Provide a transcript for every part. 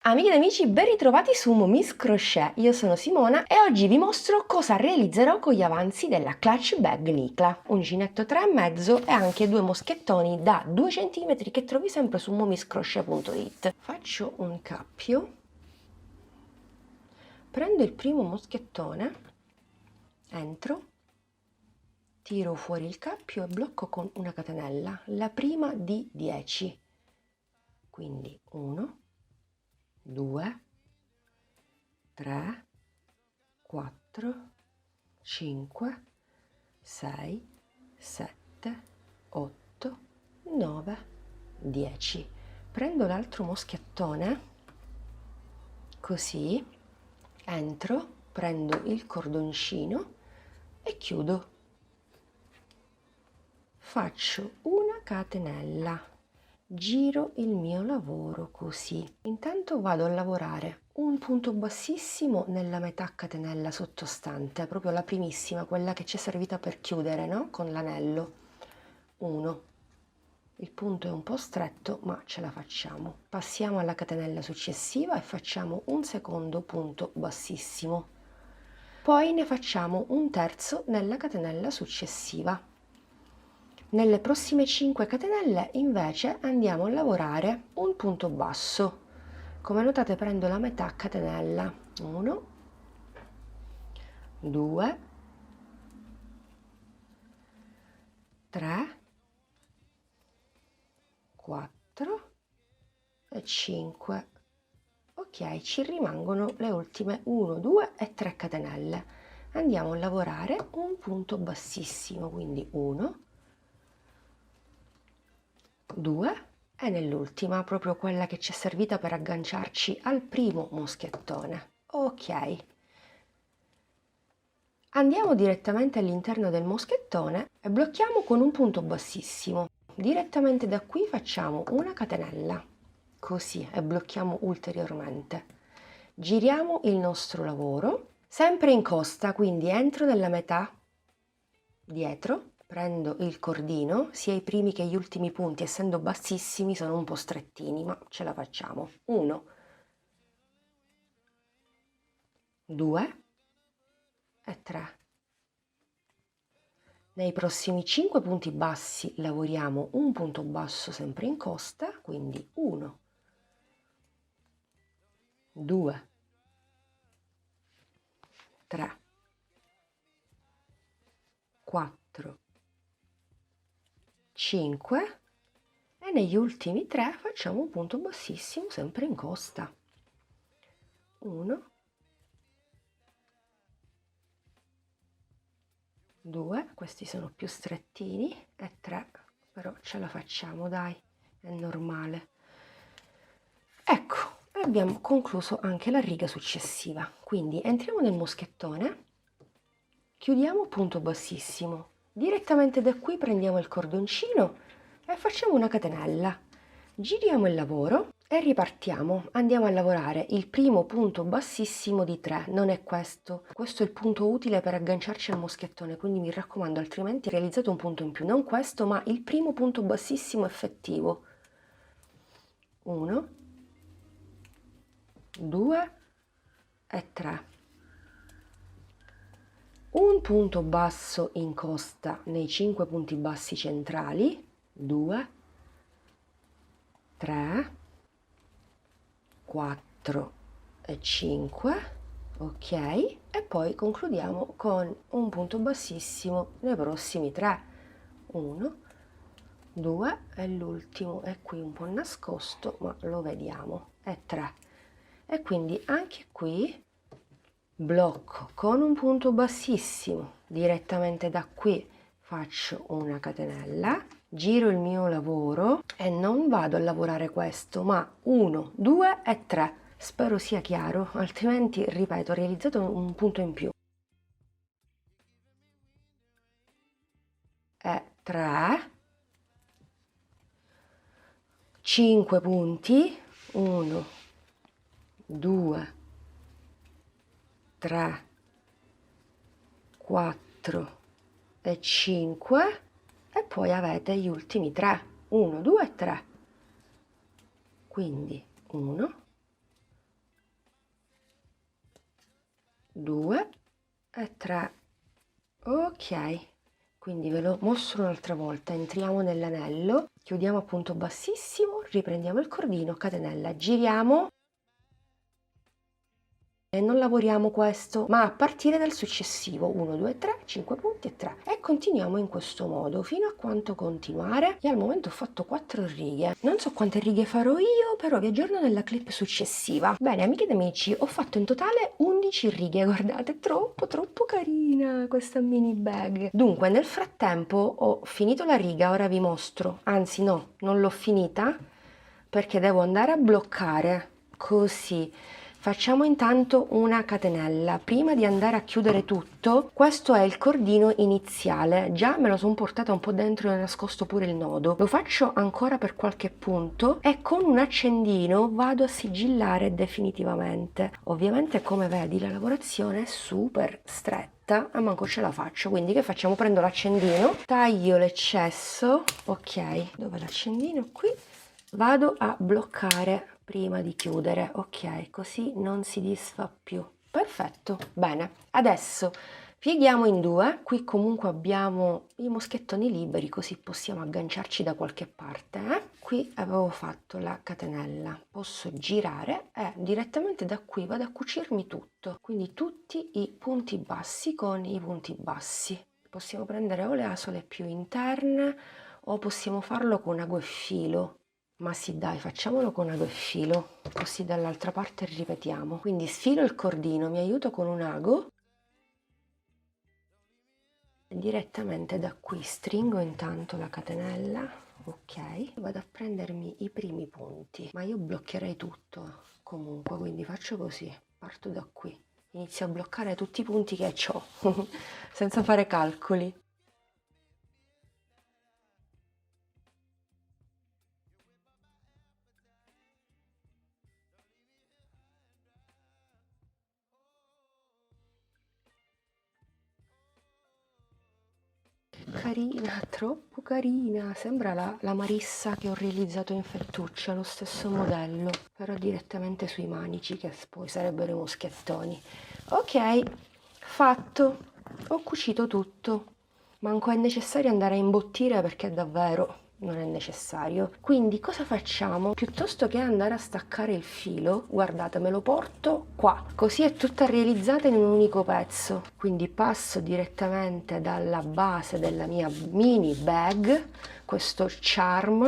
Amiche ed amici, ben ritrovati su Momis Crochet, io sono Simona e oggi vi mostro cosa realizzerò con gli avanzi della clutch bag Nicla, uncinetto 3,5 e anche due moschettoni da 2 cm che trovi sempre su momiscrochet.it. Faccio un cappio, prendo il primo moschettone, entro, tiro fuori il cappio e blocco con una catenella, la prima di 10, quindi 1, 2, 3, 4, 5, 6, 7, 8, 9, 10. Prendo l'altro moschettone, così, entro, prendo il cordoncino e chiudo. Faccio una catenella, giro il mio lavoro così. Intanto vado a lavorare un punto bassissimo nella metà catenella sottostante, proprio la primissima, quella che ci è servita per chiudere, no? Con l'anello. 1. Il punto è un po' stretto, ma ce la facciamo. Passiamo alla catenella successiva e facciamo un secondo punto bassissimo. Poi ne facciamo un terzo nella catenella successiva. Nelle prossime 5 catenelle invece andiamo a lavorare un punto basso. Come notate prendo la metà catenella. 1, 2, 3, 4 e 5. Ok, ci rimangono le ultime 1, 2 e 3 catenelle. Andiamo a lavorare un punto bassissimo, quindi 1, 2 e nell'ultima, proprio quella che ci è servita per agganciarci al primo moschettone. Ok. Andiamo direttamente all'interno del moschettone e blocchiamo con un punto bassissimo. Direttamente da qui facciamo una catenella, così, e blocchiamo ulteriormente. Giriamo il nostro lavoro, sempre in costa, quindi entro nella metà dietro, prendo il cordino, sia i primi che gli ultimi punti, essendo bassissimi, sono un po' strettini, ma ce la facciamo. 1, 2 e 3. Nei prossimi 5 punti bassi lavoriamo un punto basso sempre in costa, quindi 1, 2, 3, 4, 5 e negli ultimi 3 facciamo un punto bassissimo sempre in costa. 1, 2, questi sono più strettini, e 3, però ce la facciamo, dai, è normale. Ecco, abbiamo concluso anche la riga successiva, quindi entriamo nel moschettone, chiudiamo punto bassissimo, direttamente da qui prendiamo il cordoncino e facciamo una catenella, giriamo il lavoro e ripartiamo. Andiamo a lavorare il primo punto bassissimo di 3, non è questo è il punto utile per agganciarci al moschettone, quindi mi raccomando, altrimenti realizzate un punto in più, non questo ma il primo punto bassissimo effettivo. 1, 2 e 3. Un punto basso in costa nei 5 punti bassi centrali, 2, 3, 4 e 5, ok, e poi concludiamo con un punto bassissimo nei prossimi 3, 1, 2 e l'ultimo è qui un po' nascosto, ma lo vediamo, è 3. E quindi anche qui blocco con un punto bassissimo, direttamente da qui faccio una catenella, giro il mio lavoro e non vado a lavorare questo, ma 1, 2 e 3. Spero sia chiaro, altrimenti, ripeto, realizzate un punto in più. E 3, 5 punti, 1, 2, 3, 4 e 5 e poi avete gli ultimi 3, 1, 2 e 3, quindi 1, 2 e 3. Ok, quindi ve lo mostro un'altra volta. Entriamo nell'anello, chiudiamo a punto bassissimo, riprendiamo il cordino, catenella, giriamo e non lavoriamo questo, ma a partire dal successivo 1, 2, 3, 5 punti e 3, e continuiamo in questo modo fino a quanto continuare. Io al momento ho fatto 4 righe, non so quante righe farò io, però vi aggiorno nella clip successiva. Bene amiche ed amici, ho fatto in totale 11 righe, guardate, troppo carina questa mini bag. Dunque nel frattempo ho finito la riga, ora vi mostro, anzi no, non l'ho finita perché devo andare a bloccare, così. Facciamo intanto una catenella prima di andare a chiudere tutto. Questo è il cordino iniziale, già me lo sono portata un po' dentro e ho nascosto pure il nodo. Lo faccio ancora per qualche punto e con un accendino vado a sigillare definitivamente. Ovviamente come vedi la lavorazione è super stretta, a manco ce la faccio, quindi che facciamo? Prendo l'accendino, taglio l'eccesso, ok, dove l'accendino? Qui. Vado a bloccare prima di chiudere, ok, così non si disfa più. Perfetto, bene. Adesso pieghiamo in due, qui comunque abbiamo i moschettoni liberi, così possiamo agganciarci da qualche parte. Qui avevo fatto la catenella, posso girare e direttamente da qui vado a cucirmi tutto, quindi tutti i punti bassi con i punti bassi. Possiamo prendere o le asole più interne o possiamo farlo con ago e filo. Ma sì dai, facciamolo con ago e filo, così dall'altra parte ripetiamo. Quindi sfilo il cordino, mi aiuto con un ago. Direttamente da qui stringo intanto la catenella, ok? Vado a prendermi i primi punti, ma io bloccherei tutto comunque, quindi faccio così, parto da qui. Inizio a bloccare tutti i punti che ho, senza fare calcoli. Carina, troppo carina, sembra la Marissa che ho realizzato in fettuccia, lo stesso modello, però direttamente sui manici che poi sarebbero i moschettoni. Ok, fatto, ho cucito tutto, manco è necessario andare a imbottire perché davvero non è necessario. Quindi cosa facciamo? Piuttosto che andare a staccare il filo, guardate, me lo porto qua, così è tutta realizzata in un unico pezzo. Quindi passo direttamente dalla base della mia mini bag, questo charm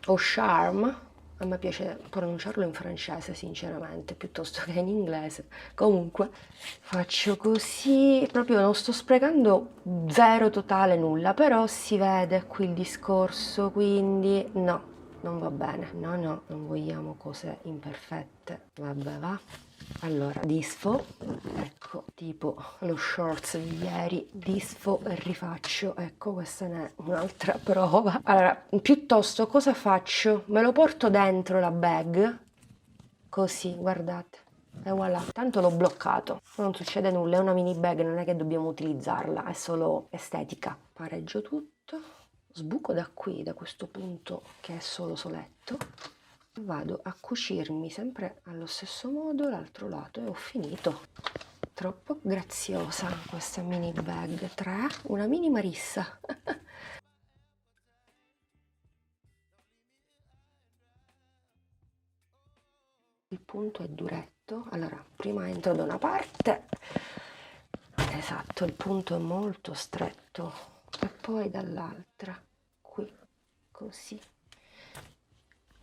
o charm, a me piace pronunciarlo in francese sinceramente piuttosto che in inglese. Comunque faccio così, proprio non sto sprecando zero totale nulla, però si vede qui il discorso, quindi no, non va bene, no, non vogliamo cose imperfette, vabbè va. Allora, disfo, ecco, tipo lo shorts di ieri, disfo e rifaccio, ecco, questa ne è un'altra prova. Allora, piuttosto cosa faccio? Me lo porto dentro la bag, così, guardate, e voilà, tanto l'ho bloccato, non succede nulla, è una mini bag, non è che dobbiamo utilizzarla, è solo estetica. Pareggio tutto, sbuco da qui, da questo punto che è solo soletto, vado a cucirmi sempre allo stesso modo l'altro lato e ho finito. Troppo graziosa questa mini bag, 3, una mini Marissa. Il punto è duretto, allora prima entro da una parte, esatto, il punto è molto stretto, e poi dall'altra, qui, così.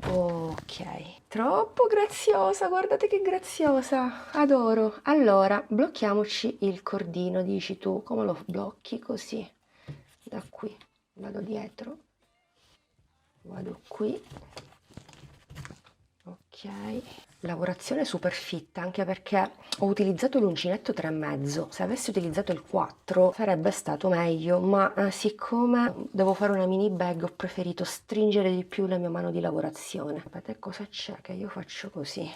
Ok, troppo graziosa, guardate che graziosa, adoro. Allora, blocchiamoci il cordino, dici tu, come lo blocchi? Così, da qui, vado dietro, vado qui, ok. Lavorazione super fitta, anche perché ho utilizzato l'uncinetto 3,5, se avessi utilizzato il 4 sarebbe stato meglio, ma siccome devo fare una mini bag ho preferito stringere di più la mia mano di lavorazione. Sapete cosa c'è? Che io faccio così,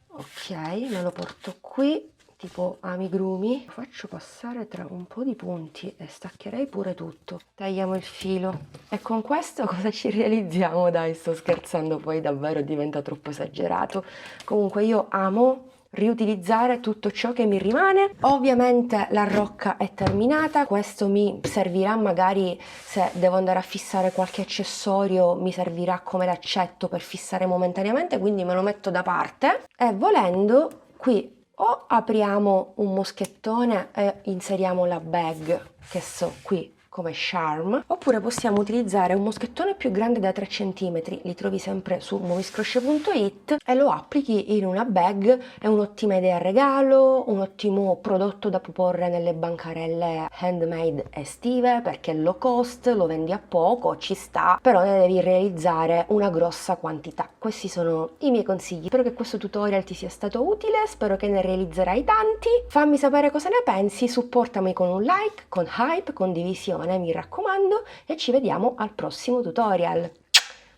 ok, me lo porto qui, tipo amigurumi, faccio passare tra un po' di punti e staccherei pure tutto. Tagliamo il filo e con questo cosa ci realizziamo? Dai, sto scherzando, poi davvero diventa troppo esagerato. Comunque io amo riutilizzare tutto ciò che mi rimane. Ovviamente la rocca è terminata, questo mi servirà magari se devo andare a fissare qualche accessorio, mi servirà come laccetto per fissare momentaneamente, quindi me lo metto da parte. E volendo qui o apriamo un moschettone e inseriamo la bag, che so qui come charm, oppure possiamo utilizzare un moschettone più grande da 3 cm, li trovi sempre su moviscrochet.it, e lo applichi in una bag. È un'ottima idea regalo, un ottimo prodotto da proporre nelle bancarelle handmade estive, perché è low cost, lo vendi a poco, ci sta, però ne devi realizzare una grossa quantità. Questi sono i miei consigli. Spero che questo tutorial ti sia stato utile, spero che ne realizzerai tanti. Fammi sapere cosa ne pensi, supportami con un like, con hype, condivisione, mi raccomando, e ci vediamo al prossimo tutorial.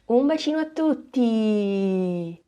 Un bacino a tutti!